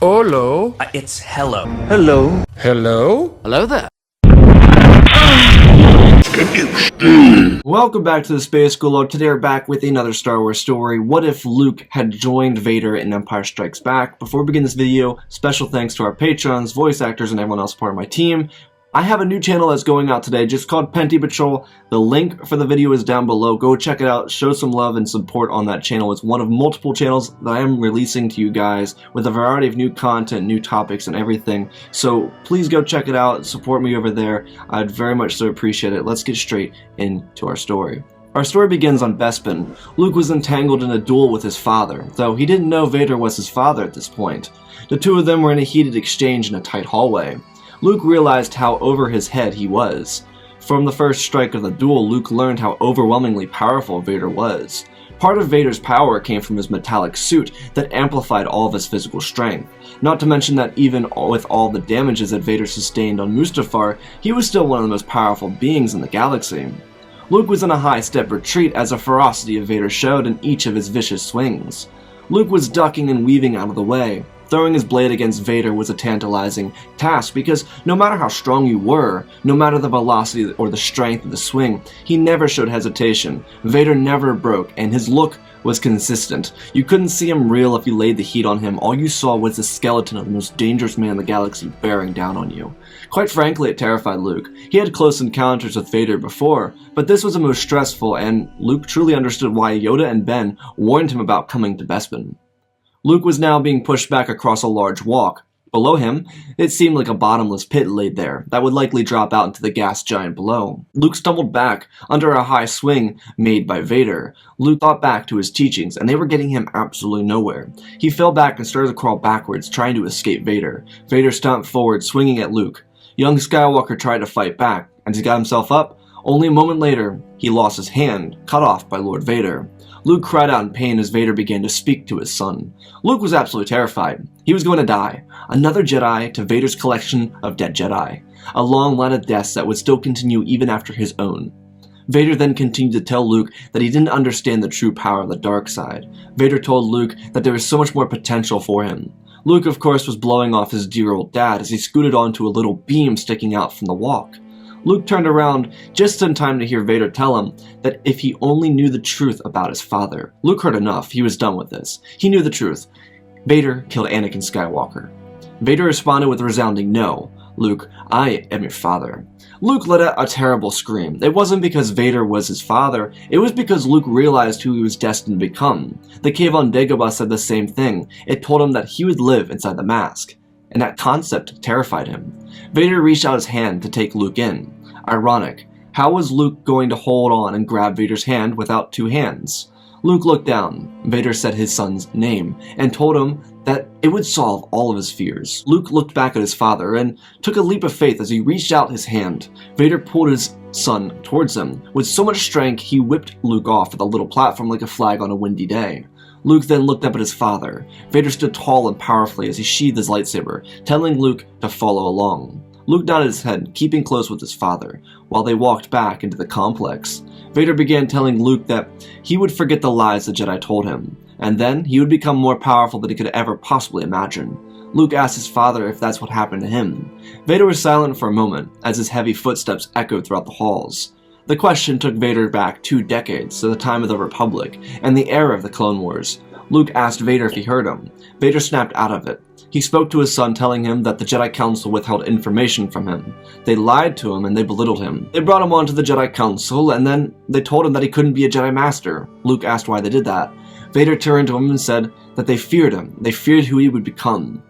Hello. It's hello. Hello. Hello? Hello there. Welcome back to the Space School. Today we're back with another Star Wars story. What if Luke had joined Vader in Empire Strikes Back? Before we begin this video, special thanks to our patrons, voice actors, and everyone else part of my team. I have a new channel that's going out today just called Pente Betrayal. The link for the video is down below. Go check it out. Show some love and support on that channel. It's one of multiple channels that I am releasing to you guys with a variety of new content, new topics, and everything. So please go check it out. Support me over there. I'd very much so appreciate it. Let's get straight into our story. Our story begins on Bespin. Luke was entangled in a duel with his father, though he didn't know Vader was his father at this point. The two of them were in a heated exchange in a tight hallway. Luke realized how over his head he was. From the first strike of the duel, Luke learned how overwhelmingly powerful Vader was. Part of Vader's power came from his metallic suit that amplified all of his physical strength. Not to mention that even with all the damages that Vader sustained on Mustafar, he was still one of the most powerful beings in the galaxy. Luke was in a high-step retreat as the ferocity of Vader showed in each of his vicious swings. Luke was ducking and weaving out of the way. Throwing his blade against Vader was a tantalizing task because no matter how strong you were, no matter the velocity or the strength of the swing, he never showed hesitation. Vader never broke, and his look was consistent. You couldn't see him reel if you laid the heat on him. All you saw was the skeleton of the most dangerous man in the galaxy bearing down on you. Quite frankly, it terrified Luke. He had close encounters with Vader before, but this was the most stressful, and Luke truly understood why Yoda and Ben warned him about coming to Bespin. Luke was now being pushed back across a large walk. Below him, it seemed like a bottomless pit laid there that would likely drop out into the gas giant below. Luke stumbled back under a high swing made by Vader. Luke thought back to his teachings, and they were getting him absolutely nowhere. He fell back and started to crawl backwards, trying to escape Vader. Vader stomped forward, swinging at Luke. Young Skywalker tried to fight back, and as he got himself up, only a moment later, he lost his hand, cut off by Lord Vader. Luke cried out in pain as Vader began to speak to his son. Luke was absolutely terrified. He was going to die. Another Jedi to Vader's collection of dead Jedi. A long line of deaths that would still continue even after his own. Vader then continued to tell Luke that he didn't understand the true power of the dark side. Vader told Luke that there was so much more potential for him. Luke, of course, was blowing off his dear old dad as he scooted onto a little beam sticking out from the walk. Luke turned around just in time to hear Vader tell him that if he only knew the truth about his father. Luke heard enough. He was done with this. He knew the truth. Vader killed Anakin Skywalker. Vader responded with a resounding no. Luke, I am your father. Luke let out a terrible scream. It wasn't because Vader was his father. It was because Luke realized who he was destined to become. The cave on Dagobah said the same thing. It told him that he would live inside the mask. And that concept terrified him. Vader reached out his hand to take Luke in. Ironic. How was Luke going to hold on and grab Vader's hand without two hands? Luke looked down. Vader said his son's name and told him that it would solve all of his fears. Luke looked back at his father and took a leap of faith as he reached out his hand. Vader pulled his son towards him. With so much strength, he whipped Luke off of the little platform like a flag on a windy day. Luke then looked up at his father. Vader stood tall and powerfully as he sheathed his lightsaber, telling Luke to follow along. Luke nodded his head, keeping close with his father, while they walked back into the complex. Vader began telling Luke that he would forget the lies the Jedi told him, and then he would become more powerful than he could ever possibly imagine. Luke asked his father if that's what happened to him. Vader was silent for a moment, as his heavy footsteps echoed throughout the halls. The question took Vader back 2 decades to the time of the Republic and the era of the Clone Wars. Luke asked Vader if he heard him. Vader snapped out of it. He spoke to his son, telling him that the Jedi Council withheld information from him. They lied to him and they belittled him. They brought him onto the Jedi Council and then they told him that he couldn't be a Jedi Master. Luke asked why they did that. Vader turned to him and said that they feared him. They feared who he would become.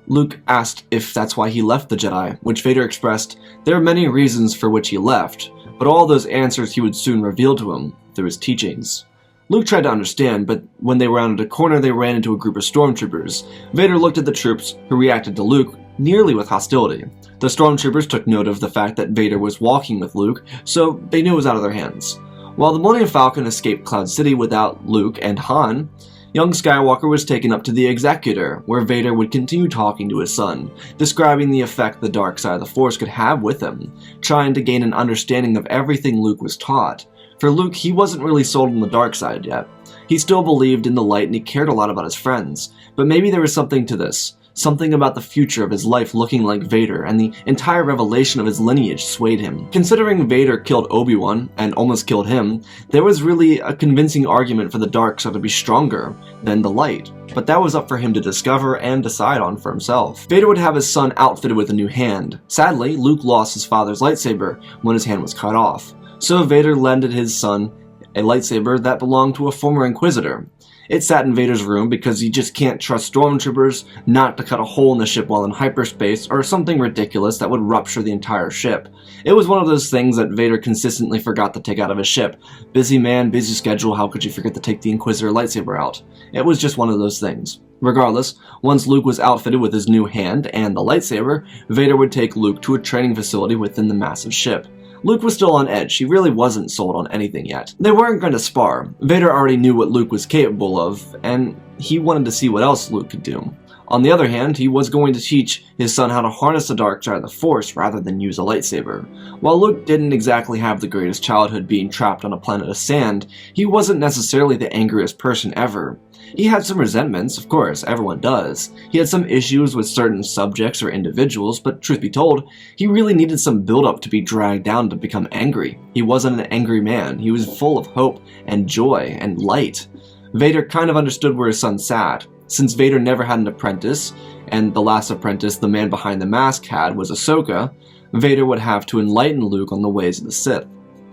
Luke asked if that's why he left the Jedi, which Vader expressed there are many reasons for which he left, but all those answers he would soon reveal to him through his teachings. Luke tried to understand, but when they rounded a corner, they ran into a group of stormtroopers. Vader looked at the troops, who reacted to Luke nearly with hostility. The stormtroopers took note of the fact that Vader was walking with Luke, so they knew it was out of their hands. While the Millennium Falcon escaped Cloud City without Luke and Han, young Skywalker was taken up to the Executor, where Vader would continue talking to his son, describing the effect the dark side of the Force could have with him, trying to gain an understanding of everything Luke was taught. For Luke, he wasn't really sold on the dark side yet. He still believed in the light and he cared a lot about his friends, but maybe there was something to this. Something about the future of his life looking like Vader and the entire revelation of his lineage swayed him. Considering Vader killed Obi-Wan and almost killed him, there was really a convincing argument for the dark side to be stronger than the light, but that was up for him to discover and decide on for himself. Vader would have his son outfitted with a new hand. Sadly, Luke lost his father's lightsaber when his hand was cut off, so Vader lended his son a lightsaber that belonged to a former Inquisitor. It sat in Vader's room because you just can't trust stormtroopers not to cut a hole in the ship while in hyperspace or something ridiculous that would rupture the entire ship. It was one of those things that Vader consistently forgot to take out of his ship. Busy man, busy schedule, how could you forget to take the Inquisitor lightsaber out? It was just one of those things. Regardless, once Luke was outfitted with his new hand and the lightsaber, Vader would take Luke to a training facility within the massive ship. Luke was still on edge. He really wasn't sold on anything yet. They weren't going to spar. Vader already knew what Luke was capable of, and he wanted to see what else Luke could do. On the other hand, he was going to teach his son how to harness the dark side of the Force rather than use a lightsaber. While Luke didn't exactly have the greatest childhood being trapped on a planet of sand, he wasn't necessarily the angriest person ever. He had some resentments, of course, everyone does. He had some issues with certain subjects or individuals, but truth be told, he really needed some build-up to be dragged down to become angry. He wasn't an angry man. He was full of hope and joy and light. Vader kind of understood where his son sat. Since Vader never had an apprentice, and the last apprentice the man behind the mask had was Ahsoka, Vader would have to enlighten Luke on the ways of the Sith.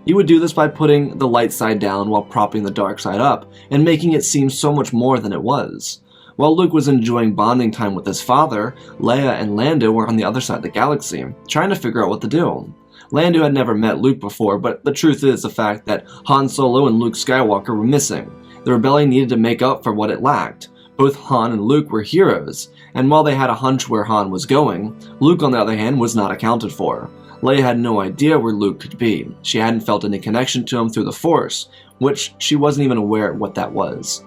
He would do this by putting the light side down while propping the dark side up, and making it seem so much more than it was. While Luke was enjoying bonding time with his father, Leia and Lando were on the other side of the galaxy, trying to figure out what to do. Lando had never met Luke before, but the truth is the fact that Han Solo and Luke Skywalker were missing. The rebellion needed to make up for what it lacked. Both Han and Luke were heroes, and while they had a hunch where Han was going, Luke on the other hand was not accounted for. Leia had no idea where Luke could be. She hadn't felt any connection to him through the Force, which she wasn't even aware what that was.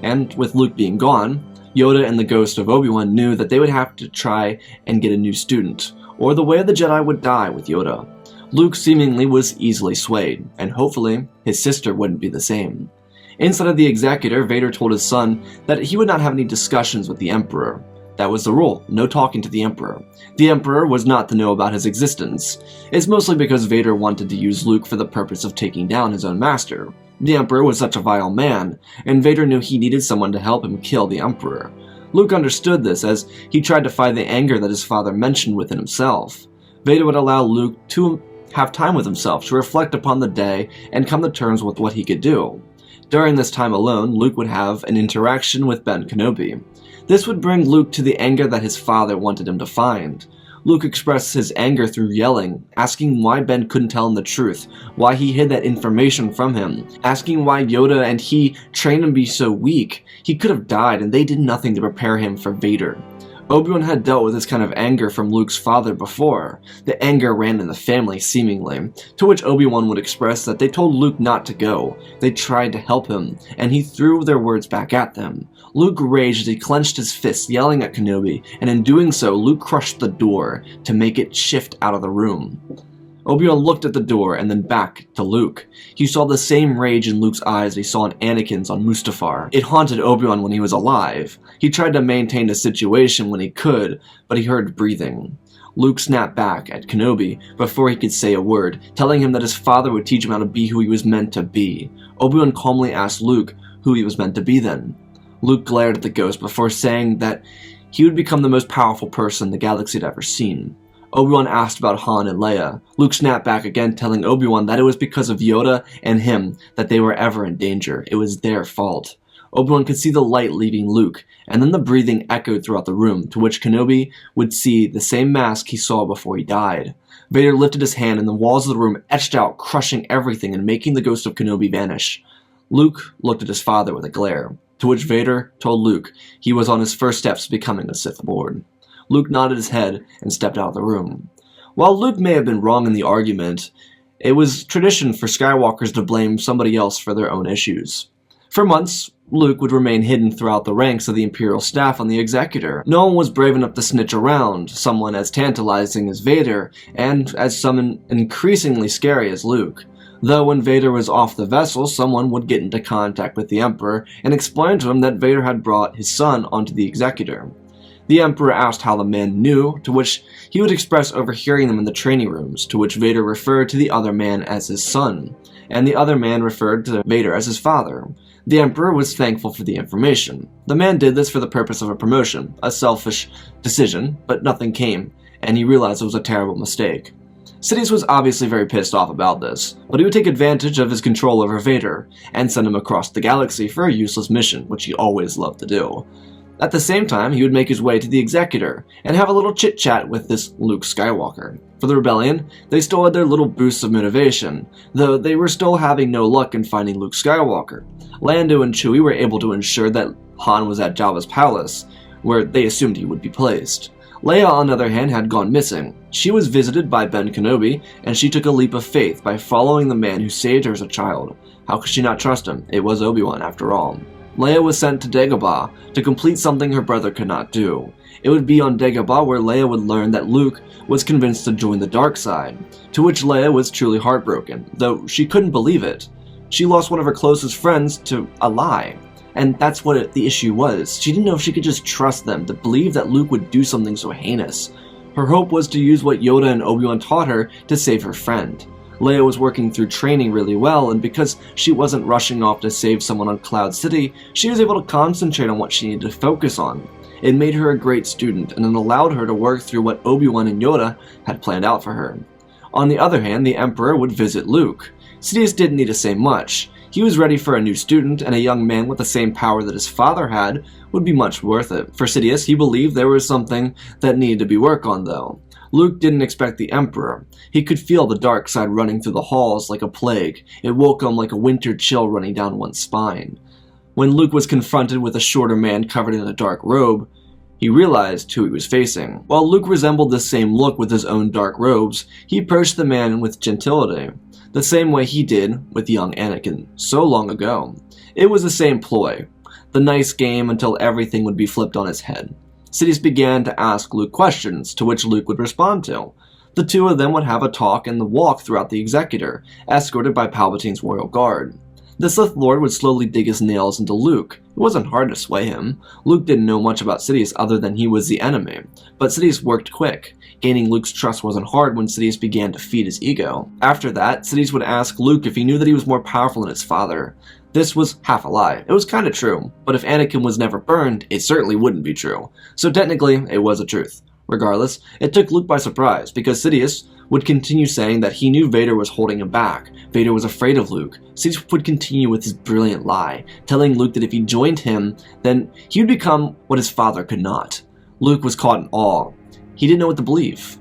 And with Luke being gone, Yoda and the ghost of Obi-Wan knew that they would have to try and get a new student, or the way of the Jedi would die with Yoda. Luke seemingly was easily swayed, and hopefully his sister wouldn't be the same. Inside of the Executor, Vader told his son that he would not have any discussions with the Emperor. That was the rule, no talking to the Emperor. The Emperor was not to know about his existence. It's mostly because Vader wanted to use Luke for the purpose of taking down his own master. The Emperor was such a vile man, and Vader knew he needed someone to help him kill the Emperor. Luke understood this as he tried to fight the anger that his father mentioned within himself. Vader would allow Luke to have time with himself, to reflect upon the day and come to terms with what he could do. During this time alone, Luke would have an interaction with Ben Kenobi. This would bring Luke to the anger that his father wanted him to find. Luke expressed his anger through yelling, asking why Ben couldn't tell him the truth, why he hid that information from him, asking why Yoda and he trained him to be so weak. He could have died and they did nothing to prepare him for Vader. Obi-Wan had dealt with this kind of anger from Luke's father before. The anger ran in the family, seemingly, to which Obi-Wan would express that they told Luke not to go. They tried to help him, and he threw their words back at them. Luke raged as he clenched his fist, yelling at Kenobi, and in doing so, Luke crushed the door to make it shift out of the room. Obi-Wan looked at the door and then back to Luke. He saw the same rage in Luke's eyes he saw in Anakin's on Mustafar. It haunted Obi-Wan when he was alive. He tried to maintain the situation when he could, but he heard breathing. Luke snapped back at Kenobi before he could say a word, telling him that his father would teach him how to be who he was meant to be. Obi-Wan calmly asked Luke who he was meant to be then. Luke glared at the ghost before saying that he would become the most powerful person the galaxy had ever seen. Obi-Wan asked about Han and Leia. Luke snapped back again, telling Obi-Wan that it was because of Yoda and him that they were ever in danger. It was their fault. Obi-Wan could see the light leaving Luke, and then the breathing echoed throughout the room, to which Kenobi would see the same mask he saw before he died. Vader lifted his hand, and the walls of the room etched out, crushing everything and making the ghost of Kenobi vanish. Luke looked at his father with a glare, to which Vader told Luke he was on his first steps to becoming a Sith Lord. Luke nodded his head and stepped out of the room. While Luke may have been wrong in the argument, it was tradition for Skywalkers to blame somebody else for their own issues. For months, Luke would remain hidden throughout the ranks of the Imperial staff on the Executor. No one was brave enough to snitch around someone as tantalizing as Vader, and as someone increasingly scary as Luke. Though when Vader was off the vessel, someone would get into contact with the Emperor and explain to him that Vader had brought his son onto the Executor. The Emperor asked how the man knew, to which he would express overhearing them in the training rooms, to which Vader referred to the other man as his son, and the other man referred to Vader as his father. The Emperor was thankful for the information. The man did this for the purpose of a promotion, a selfish decision, but nothing came, and he realized it was a terrible mistake. Sidious was obviously very pissed off about this, but he would take advantage of his control over Vader, and send him across the galaxy for a useless mission, which he always loved to do. At the same time, he would make his way to the Executor, and have a little chit-chat with this Luke Skywalker. For the rebellion, they still had their little boosts of motivation, though they were still having no luck in finding Luke Skywalker. Lando and Chewie were able to ensure that Han was at Jabba's palace, where they assumed he would be placed. Leia, on the other hand, had gone missing. She was visited by Ben Kenobi, and she took a leap of faith by following the man who saved her as a child. How could she not trust him? It was Obi-Wan, after all. Leia was sent to Dagobah to complete something her brother could not do. It would be on Dagobah where Leia would learn that Luke was convinced to join the dark side, to which Leia was truly heartbroken, though she couldn't believe it. She lost one of her closest friends to a lie, and that's what the issue was. She didn't know if she could just trust them, to believe that Luke would do something so heinous. Her hope was to use what Yoda and Obi-Wan taught her to save her friend. Leia was working through training really well, and because she wasn't rushing off to save someone on Cloud City, she was able to concentrate on what she needed to focus on. It made her a great student, and it allowed her to work through what Obi-Wan and Yoda had planned out for her. On the other hand, the Emperor would visit Luke. Sidious didn't need to say much. He was ready for a new student, and a young man with the same power that his father had would be much worth it. For Sidious, he believed there was something that needed to be worked on, though. Luke didn't expect the Emperor. He could feel the dark side running through the halls like a plague. It woke him like a winter chill running down one's spine. When Luke was confronted with a shorter man covered in a dark robe, he realized who he was facing. While Luke resembled the same look with his own dark robes, he approached the man with gentility, the same way he did with young Anakin so long ago. It was the same ploy, the nice game until everything would be flipped on its head. Sidious began to ask Luke questions, to which Luke would respond to. The two of them would have a talk and walk throughout the Executor, escorted by Palpatine's royal guard. The Sith Lord would slowly dig his nails into Luke. It wasn't hard to sway him. Luke didn't know much about Sidious other than he was the enemy, but Sidious worked quick. Gaining Luke's trust wasn't hard when Sidious began to feed his ego. After that, Sidious would ask Luke if he knew that he was more powerful than his father. This was half a lie. It was kinda true, but if Anakin was never burned, it certainly wouldn't be true. So technically, it was the truth. Regardless, it took Luke by surprise, because Sidious would continue saying that he knew Vader was holding him back. Vader was afraid of Luke. Sidious would continue with his brilliant lie, telling Luke that if he joined him, then he would become what his father could not. Luke was caught in awe. He didn't know what to believe.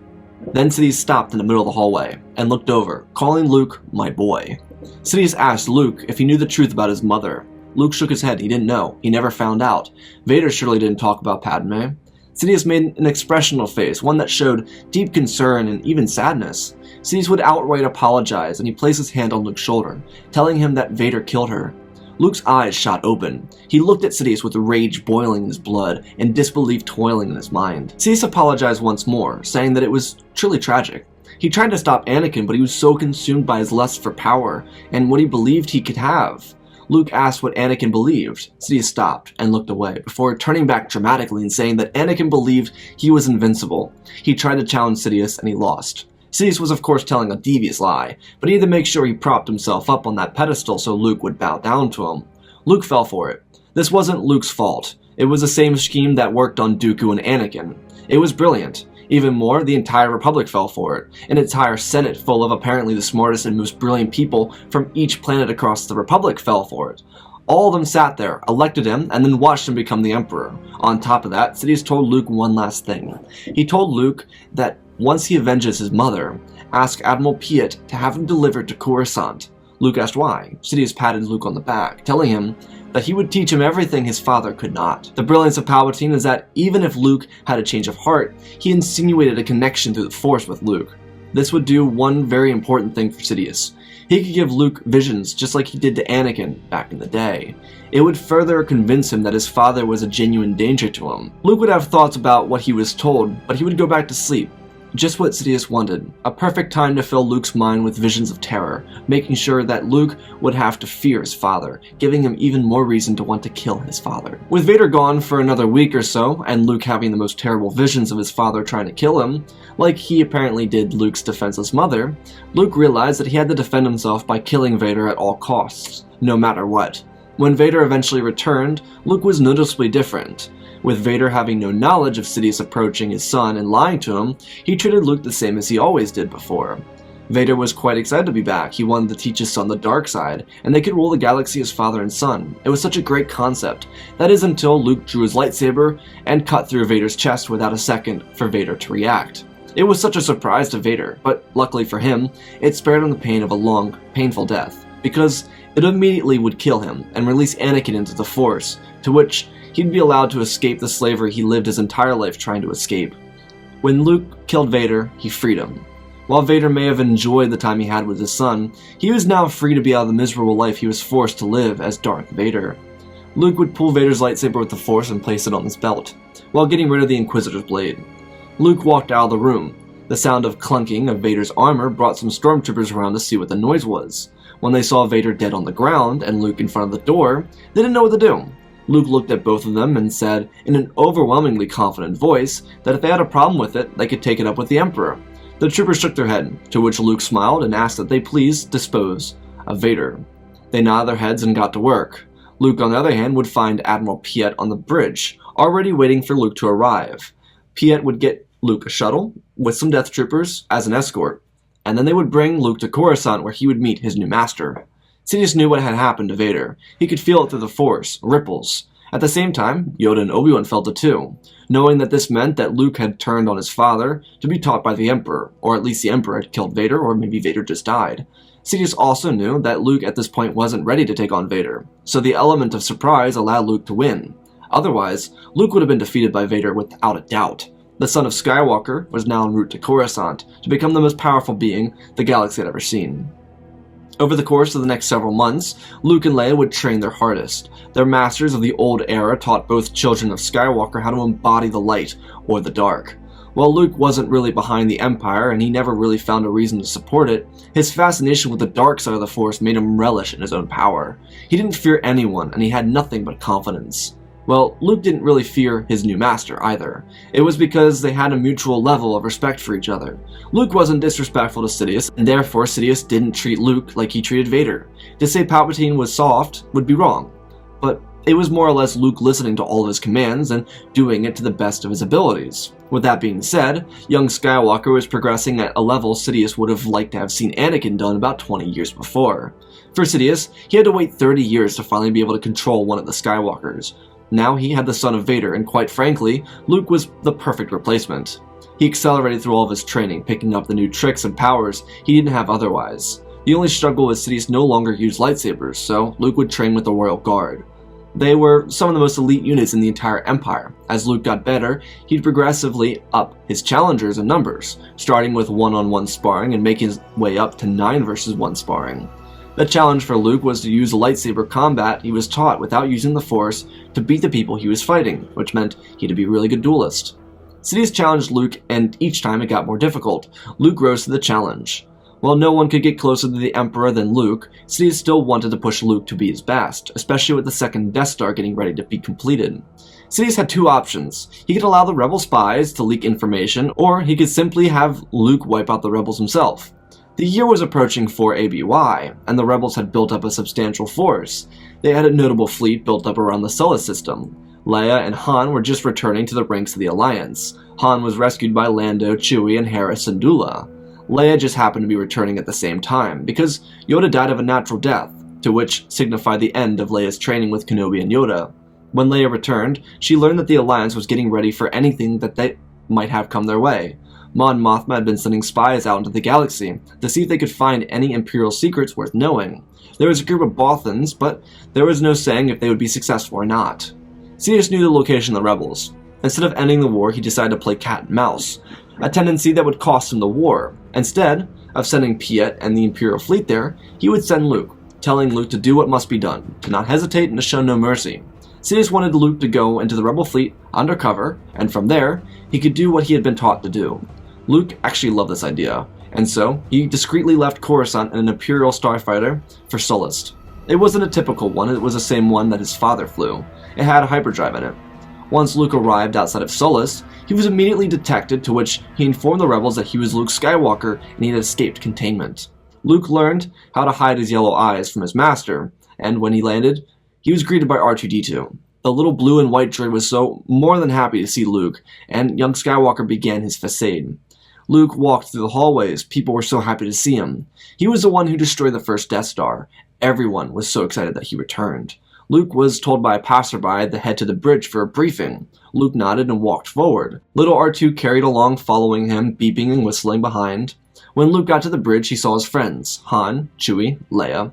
Then Sidious stopped in the middle of the hallway and looked over, calling Luke my boy. Sidious asked Luke if he knew the truth about his mother. Luke shook his head. He didn't know. He never found out. Vader surely didn't talk about Padme. Sidious made an expressional face, one that showed deep concern and even sadness. Sidious would outright apologize, and he placed his hand on Luke's shoulder, telling him that Vader killed her. Luke's eyes shot open. He looked at Sidious with rage boiling in his blood and disbelief toiling in his mind. Sidious apologized once more, saying that it was truly tragic. He tried to stop Anakin, but he was so consumed by his lust for power and what he believed he could have. Luke asked what Anakin believed. Sidious stopped and looked away, before turning back dramatically and saying that Anakin believed he was invincible. He tried to challenge Sidious, and he lost. Sidious was of course telling a devious lie, but he had to make sure he propped himself up on that pedestal so Luke would bow down to him. Luke fell for it. This wasn't Luke's fault. It was the same scheme that worked on Dooku and Anakin. It was brilliant. Even more, the entire Republic fell for it. An entire Senate full of apparently the smartest and most brilliant people from each planet across the Republic fell for it. All of them sat there, elected him, and then watched him become the Emperor. On top of that, Sidious told Luke one last thing. He told Luke that once he avenges his mother, ask Admiral Piet to have him delivered to Coruscant. Luke asked why. Sidious patted Luke on the back, telling him that he would teach him everything his father could not. The brilliance of Palpatine is that even if Luke had a change of heart, he insinuated a connection through the Force with Luke. This would do one very important thing for Sidious. He could give Luke visions just like he did to Anakin back in the day. It would further convince him that his father was a genuine danger to him. Luke would have thoughts about what he was told, but he would go back to sleep. Just what Sidious wanted, a perfect time to fill Luke's mind with visions of terror, making sure that Luke would have to fear his father, giving him even more reason to want to kill his father. With Vader gone for another week or so, and Luke having the most terrible visions of his father trying to kill him, like he apparently did Luke's defenseless mother, Luke realized that he had to defend himself by killing Vader at all costs, no matter what. When Vader eventually returned, Luke was noticeably different. With Vader having no knowledge of Sidious approaching his son and lying to him, he treated Luke the same as he always did before. Vader was quite excited to be back. He wanted to teach his son the dark side, and they could rule the galaxy as father and son. It was such a great concept. That is until Luke drew his lightsaber and cut through Vader's chest without a second for Vader to react. It was such a surprise to Vader, but luckily for him, it spared him the pain of a long, painful death, because it immediately would kill him and release Anakin into the Force, to which he'd be allowed to escape the slavery he lived his entire life trying to escape. When Luke killed Vader, he freed him. While Vader may have enjoyed the time he had with his son, he was now free to be out of the miserable life he was forced to live as Darth Vader. Luke would pull Vader's lightsaber with the Force and place it on his belt, while getting rid of the Inquisitor's blade. Luke walked out of the room. The sound of clunking of Vader's armor brought some stormtroopers around to see what the noise was. When they saw Vader dead on the ground and Luke in front of the door, they didn't know what to do. Luke looked at both of them and said, in an overwhelmingly confident voice, that if they had a problem with it, they could take it up with the Emperor. The troopers shook their head, to which Luke smiled and asked that they please dispose of Vader. They nodded their heads and got to work. Luke, on the other hand, would find Admiral Piet on the bridge, already waiting for Luke to arrive. Piet would get Luke a shuttle with some Death Troopers as an escort, and then they would bring Luke to Coruscant where he would meet his new master. Sidious knew what had happened to Vader. He could feel it through the Force, ripples. At the same time, Yoda and Obi-Wan felt it too, knowing that this meant that Luke had turned on his father to be taught by the Emperor, or at least the Emperor had killed Vader, or maybe Vader just died. Sidious also knew that Luke at this point wasn't ready to take on Vader, so the element of surprise allowed Luke to win. Otherwise, Luke would have been defeated by Vader without a doubt. The son of Skywalker was now en route to Coruscant to become the most powerful being the galaxy had ever seen. Over the course of the next several months, Luke and Leia would train their hardest. Their masters of the old era taught both children of Skywalker how to embody the light, or the dark. While Luke wasn't really behind the Empire and he never really found a reason to support it, his fascination with the dark side of the Force made him relish in his own power. He didn't fear anyone and he had nothing but confidence. Well, Luke didn't really fear his new master either. It was because they had a mutual level of respect for each other. Luke wasn't disrespectful to Sidious, and therefore Sidious didn't treat Luke like he treated Vader. To say Palpatine was soft would be wrong, but it was more or less Luke listening to all of his commands and doing it to the best of his abilities. With that being said, young Skywalker was progressing at a level Sidious would have liked to have seen Anakin done about 20 years before. For Sidious, he had to wait 30 years to finally be able to control one of the Skywalkers. Now he had the son of Vader, and quite frankly, Luke was the perfect replacement. He accelerated through all of his training, picking up the new tricks and powers he didn't have otherwise. The only struggle was Sidious no longer used lightsabers, so Luke would train with the Royal Guard. They were some of the most elite units in the entire Empire. As Luke got better, he'd progressively up his challengers in numbers, starting with one-on-one sparring and making his way up to 9 versus 1 sparring. The challenge for Luke was to use the lightsaber combat he was taught without using the Force to beat the people he was fighting, which meant he had to be a really good duelist. Sidious challenged Luke, and each time it got more difficult. Luke rose to the challenge. While no one could get closer to the Emperor than Luke, Sidious still wanted to push Luke to be his best, especially with the second Death Star getting ready to be completed. Sidious had two options. He could allow the rebel spies to leak information, or he could simply have Luke wipe out the rebels himself. The year was approaching 4 ABY, and the rebels had built up a substantial force. They had a notable fleet built up around the Solar System. Leia and Han were just returning to the ranks of the Alliance. Han was rescued by Lando, Chewie, and Hera Syndulla. Leia just happened to be returning at the same time, because Yoda died of a natural death, to which signified the end of Leia's training with Kenobi and Yoda. When Leia returned, she learned that the Alliance was getting ready for anything that they might have come their way. Mon Mothma had been sending spies out into the galaxy to see if they could find any Imperial secrets worth knowing. There was a group of Bothans, but there was no saying if they would be successful or not. Sidious knew the location of the rebels. Instead of ending the war, he decided to play cat and mouse, a tendency that would cost him the war. Instead of sending Piet and the Imperial fleet there, he would send Luke, telling Luke to do what must be done, to not hesitate and to show no mercy. Sidious wanted Luke to go into the rebel fleet undercover, and from there, he could do what he had been taught to do. Luke actually loved this idea, and so he discreetly left Coruscant in an Imperial starfighter for Sullust. It wasn't a typical one, it was the same one that his father flew. It had a hyperdrive in it. Once Luke arrived outside of Sullust, he was immediately detected, to which he informed the rebels that he was Luke Skywalker and he had escaped containment. Luke learned how to hide his yellow eyes from his master, and when he landed, he was greeted by R2-D2. The little blue and white droid was so more than happy to see Luke, and young Skywalker began his facade. Luke walked through the hallways, people were so happy to see him. He was the one who destroyed the first Death Star. Everyone was so excited that he returned. Luke was told by a passerby to head to the bridge for a briefing. Luke nodded and walked forward. Little R2 carried along, following him, beeping and whistling behind. When Luke got to the bridge, he saw his friends, Han, Chewie, Leia.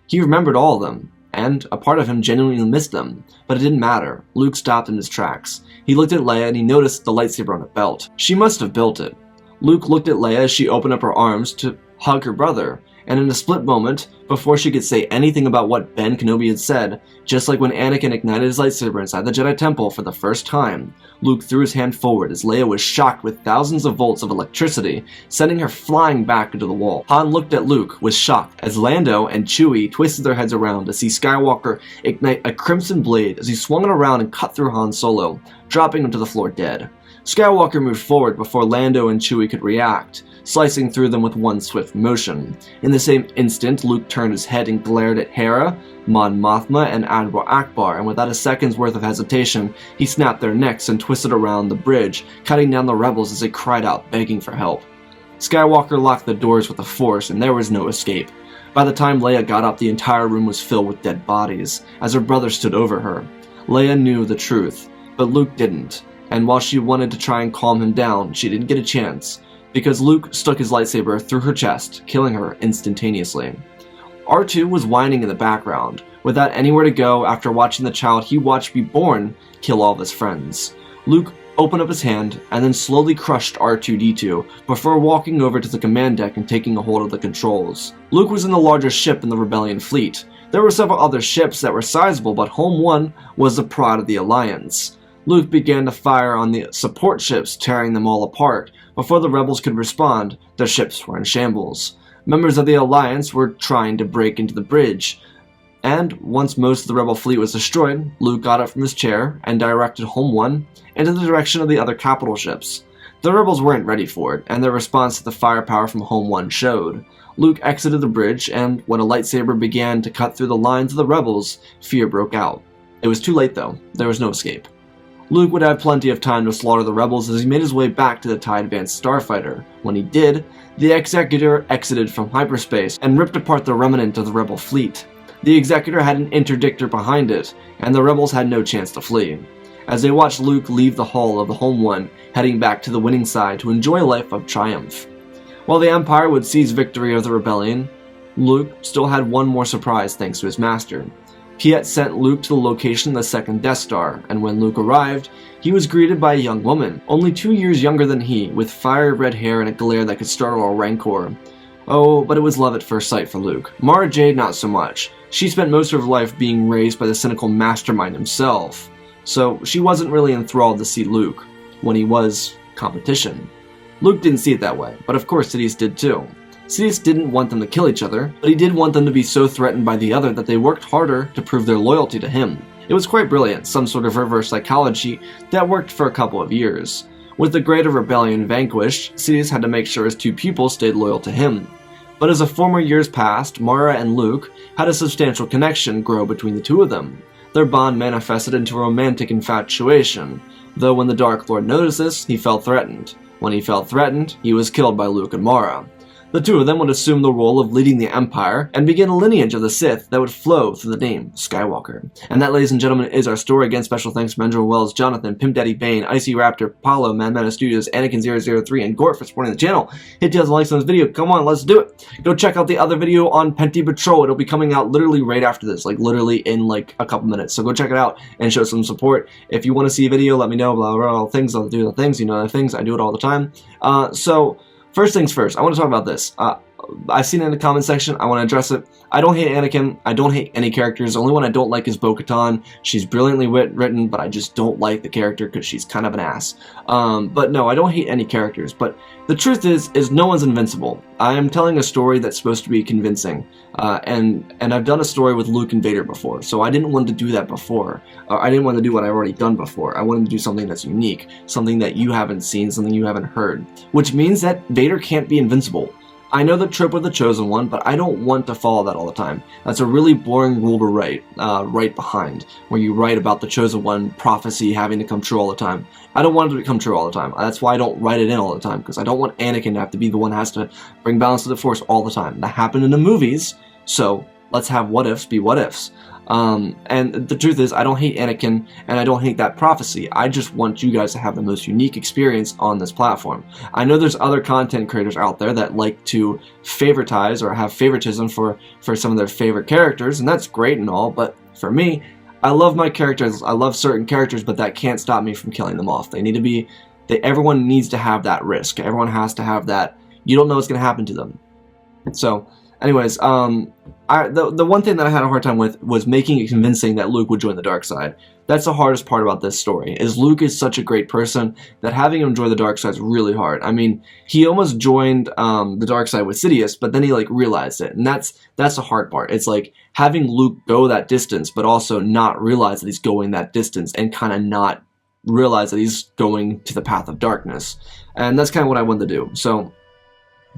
He remembered all of them, and a part of him genuinely missed them, but it didn't matter. Luke stopped in his tracks. He looked at Leia and he noticed the lightsaber on her belt. She must have built it. Luke looked at Leia as she opened up her arms to hug her brother, and in a split moment, before she could say anything about what Ben Kenobi had said, just like when Anakin ignited his lightsaber inside the Jedi Temple for the first time, Luke threw his hand forward as Leia was shocked with thousands of volts of electricity, sending her flying back into the wall. Han looked at Luke with shock as Lando and Chewie twisted their heads around to see Skywalker ignite a crimson blade as he swung it around and cut through Han Solo, dropping him to the floor dead. Skywalker moved forward before Lando and Chewie could react, slicing through them with one swift motion. In the same instant, Luke turned his head and glared at Hera, Mon Mothma, and Admiral Akbar, and without a second's worth of hesitation, he snapped their necks and twisted around the bridge, cutting down the rebels as they cried out, begging for help. Skywalker locked the doors with the Force, and there was no escape. By the time Leia got up, the entire room was filled with dead bodies, as her brother stood over her. Leia knew the truth, but Luke didn't, and while she wanted to try and calm him down, she didn't get a chance, because Luke stuck his lightsaber through her chest, killing her instantaneously. R2 was whining in the background. Without anywhere to go, after watching the child he watched be born kill all of his friends. Luke opened up his hand and then slowly crushed R2-D2 before walking over to the command deck and taking a hold of the controls. Luke was in the largest ship in the Rebellion fleet. There were several other ships that were sizable, but Home 1 was the pride of the Alliance. Luke began to fire on the support ships, tearing them all apart. Before the rebels could respond, their ships were in shambles. Members of the Alliance were trying to break into the bridge, and once most of the rebel fleet was destroyed, Luke got up from his chair and directed Home 1 into the direction of the other capital ships. The rebels weren't ready for it, and their response to the firepower from Home 1 showed. Luke exited the bridge, and when a lightsaber began to cut through the lines of the rebels, fear broke out. It was too late though, there was no escape. Luke would have plenty of time to slaughter the rebels as he made his way back to the TIE Advanced Starfighter. When he did, the Executor exited from hyperspace and ripped apart the remnant of the rebel fleet. The Executor had an interdictor behind it, and the rebels had no chance to flee. As they watched Luke leave the hull of the Home 1, heading back to the winning side to enjoy a life of triumph. While the Empire would seize victory of the Rebellion, Luke still had one more surprise thanks to his master. Piet sent Luke to the location of the second Death Star, and when Luke arrived, he was greeted by a young woman, only 2 years younger than he, with fiery red hair and a glare that could startle a Rancor. Oh, but it was love at first sight for Luke. Mara Jade not so much. She spent most of her life being raised by the cynical mastermind himself, so she wasn't really enthralled to see Luke, when he was competition. Luke didn't see it that way, but of course Sidious did too. Sidious didn't want them to kill each other, but he did want them to be so threatened by the other that they worked harder to prove their loyalty to him. It was quite brilliant, some sort of reverse psychology that worked for a couple of years. With the Greater Rebellion vanquished, Sidious had to make sure his two pupils stayed loyal to him. But as the former years passed, Mara and Luke had a substantial connection grow between the two of them. Their bond manifested into a romantic infatuation, though when the Dark Lord noticed this, he felt threatened. When he felt threatened, he was killed by Luke and Mara. The two of them would assume the role of leading the Empire and begin a lineage of the Sith that would flow through the name Skywalker. And that, ladies and gentlemen, is our story. Again, special thanks to Mendril Wells, Jonathan, Pimp Daddy Bane, Icy Raptor, Paulo, Mana Studios, Anakin003, and Gort for supporting the channel. Hit the likes on this video. Come on, let's do it. Go check out the other video on Pente Betrayal. It'll be coming out literally right after this, like literally in like a couple minutes. So go check it out and show some support. If you want to see a video, let me know. Blah, blah, blah, all the things. I'll do the things. You know the things. I do it all the time. So first things first, I want to talk about this. I've seen it in the comment section. I want to address it. I don't hate Anakin. I don't hate any characters. The only one I don't like is Bo-Katan. She's brilliantly written, but I just don't like the character because she's kind of an ass. But no, I don't hate any characters. But the truth is no one's invincible. I am telling a story that's supposed to be convincing. And I've done a story with Luke and Vader before, so I didn't want to do that before. I didn't want to do what I've already done before. I wanted to do something that's unique, something that you haven't seen, something you haven't heard, which means that Vader can't be invincible. I know the trope with the Chosen One, but I don't want to follow that all the time. That's a really boring rule to write behind, where you write about the Chosen One prophecy having to come true all the time. I don't want it to come true all the time. That's why I don't write it in all the time, because I don't want Anakin to have to be the one who has to bring balance to the Force all the time. That happened in the movies, so let's have what ifs be what ifs. And the truth is, I don't hate Anakin, and I don't hate that prophecy. I just want you guys to have the most unique experience on this platform. I know there's other content creators out there that like to favoritize or have favoritism for some of their favorite characters, and that's great and all, but for me, I love my characters, I love certain characters, but that can't stop me from killing them off. They need to be, everyone needs to have that risk. Everyone has to have that, you don't know what's going to happen to them. So, anyways, the one thing that I had a hard time with was making it convincing that Luke would join the dark side. That's the hardest part about this story, is Luke is such a great person that having him join the dark side is really hard. I mean, he almost joined the dark side with Sidious, but then he like realized it, and that's the hard part. It's like having Luke go that distance, but also not realize that he's going that distance, and kind of not realize that he's going to the path of darkness. And that's kind of what I wanted to do. So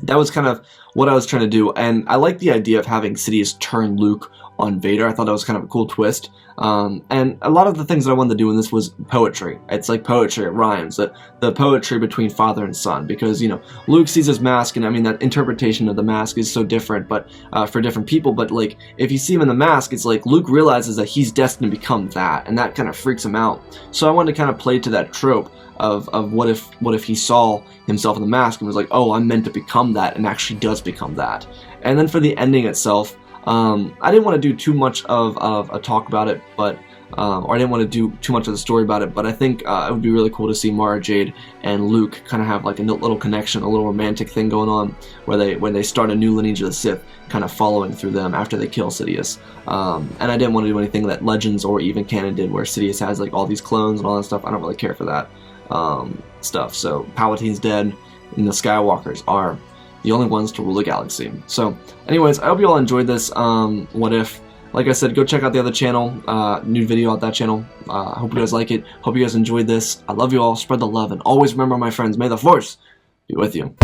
that was kind of what I was trying to do, and I like the idea of having Sidious turn Luke on Vader. I thought that was kind of a cool twist, and a lot of the things that I wanted to do in this was poetry. It's like poetry, it rhymes, the poetry between father and son, because, you know, Luke sees his mask, and I mean, that interpretation of the mask is so different, but for different people, but like, if you see him in the mask, it's like Luke realizes that he's destined to become that, and that kind of freaks him out. So I wanted to kind of play to that trope of what if he saw himself in the mask and was like, oh, I'm meant to become that, and actually does become that. And then for the ending itself, I didn't want to do too much of a talk about it, but or I didn't want to do too much of the story about it, but I think it would be really cool to see Mara Jade and Luke kind of have like a little connection, a little romantic thing going on, where they start a new lineage of the Sith, kind of following through them after they kill Sidious. And I didn't want to do anything that Legends or even canon did, where Sidious has like all these clones and all that stuff. I don't really care for that stuff. So Palpatine's dead, and the Skywalkers are the only ones to rule the galaxy. So anyways, I hope you all enjoyed this what if. Like I said, go check out the other channel, new video at that channel. Hope you guys like it, hope you guys enjoyed this. I love you all, spread the love, and always remember, my friends, may the Force be with you.